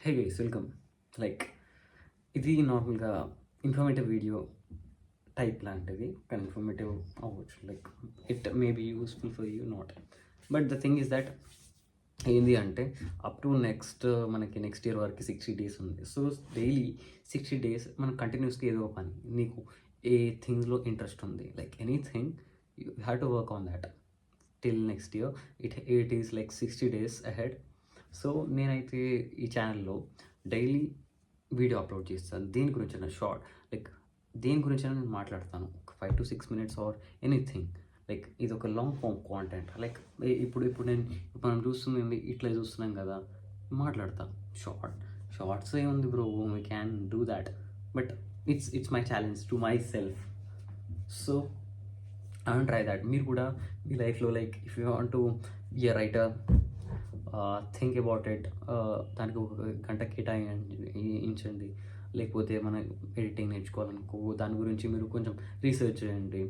Hey guys welcome. Like ఇది నార్మల్గా informative video type లాంటిది, కానీ ఇన్ఫర్మేటివ్ అవ్వచ్చు. Like it may be useful for you not, but the thing is that ఏంది అంటే అప్ టు మనకి నెక్స్ట్ ఇయర్ వరకు 60 days ఉంది. సో డైలీ 60 days మనం కంటిన్యూస్గా ఏదో ఒక పని, నీకు ఏ థింగ్స్లో ఇంట్రెస్ట్ ఉంది, like anything you have to work on that till next year. It is like 60 days ahead. So నేనైతే ఈ ఛానల్లో డైలీ వీడియో అప్లోడ్ చేస్తాను. దేని గురించి అయినా షార్ట్, లైక్ దేని గురించి అయినా నేను మాట్లాడతాను. ఒక 5 to 6 minutes or anything. Like ఇది ఒక లాంగ్ ఫామ్ కాంటెంట్. లైక్ ఇప్పుడు మనం చూస్తుంది ఇట్లా చూస్తున్నాం కదా, మాట్లాడతాను. షార్ట్స్ ఏముంది bro, we can do that, but it's my challenge to my self. So I want try that. మీరు కూడా మీ లైఫ్లో like if you want to be a writer, think about it. దానికి ఒక గంట కేటాయించండి. లేకపోతే మన ఎడిటింగ్ నేర్చుకోవాలనుకో, దాని గురించి మీరు కొంచెం రీసెర్చ్ చేయండి.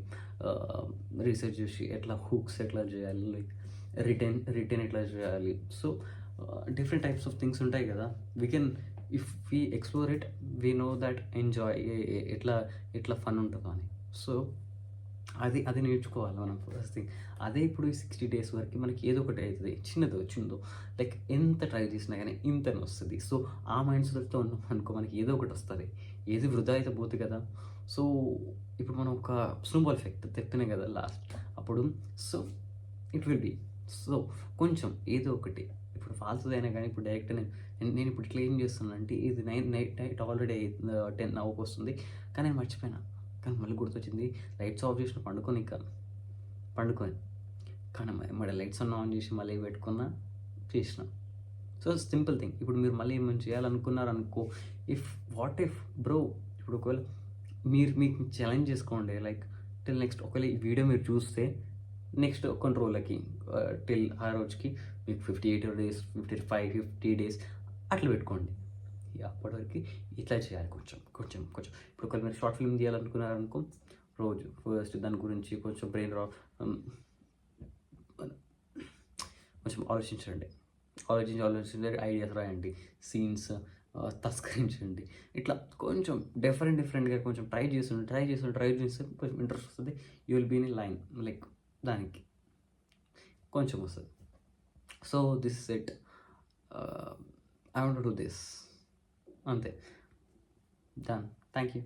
రీసెర్చ్ చేసి ఎట్లా హుక్స్ ఎట్లా చేయాలి, లైక్ రిటర్న్ ఎట్లా చేయాలి. So different types of things ఉంటాయి కదా. We can if we explore it, we know that enjoy ఎట్లా ఫన్ ఉంటుందో అని. సో అది నేర్చుకోవాలి మనం ఫస్ట్ థింగ్. అదే ఇప్పుడు ఈ 60 days వరకు మనకి ఏదో ఒకటి అవుతుంది, చిన్నదో లైక్ ఎంత ట్రై చేసినా కానీ ఇంతనే వస్తుంది. సో ఆ మైండ్ సెట్తో ఉన్నాం అనుకో, మనకి ఏదో ఒకటి వస్తుంది. ఏది వృధా అయితే పోతుంది కదా. సో ఇప్పుడు మనం ఒక స్నోబాల్ ఎఫెక్ట్ తెప్పినాం కదా లాస్ట్ అప్పుడు. So it will be. So కొంచెం ఏదో ఒకటి ఇప్పుడు ఫాల్స్ అయినా కానీ ఇప్పుడు డైరెక్ట్ నేను ఇప్పుడు ఇట్లా ఏం చేస్తున్నాను అంటే, ఇది నైట్ ఆల్రెడీ 10 అవర్కి వస్తుంది, కానీ నేను మర్చిపోయినా. కానీ మళ్ళీ గుర్తొచ్చింది, లైట్స్ ఆఫ్ చేసిన పండుకొని కానీ మళ్ళీ లైట్స్ అన్న ఆన్ చేసి మళ్ళీ పెట్టుకున్నా చేసిన. So simple thing. ఇప్పుడు మీరు మళ్ళీ ఏమైనా చేయాలనుకున్నారనుకో, వాట్ ఇఫ్ బ్రో, ఇప్పుడు ఒకవేళ మీకు ఛాలెంజ్ చేసుకోండి, లైక్ టిల్ నెక్స్ట్ ఒకవేళ ఈ వీడియో మీరు చూస్తే నెక్స్ట్ కొన్ని రోజులకి టిల్ ఆ రోజుకి మీకు 58 days 50 days అట్లా పెట్టుకోండి. అప్పటివరకు ఇట్లా చేయాలి కొంచెం. ఇప్పుడు ఒకవేళ మీరు షార్ట్ ఫిల్మ్ తీయాలనుకున్నారనుకో, రోజు ఫస్ట్ దాని గురించి కొంచెం బ్రెయిన్ కొంచెం ఆలోచించండి. ఐడియాస్ రాయండి, సీన్స్ తస్కరించండి. ఇట్లా కొంచెం డిఫరెంట్గా కొంచెం ట్రై చేస్తే కొంచెం ఇంట్రెస్ట్ వస్తుంది. You will be in line, like దానికి కొంచెం వస్తుంది. So this is it. I want to do this. అంతే. డన్. Thank you.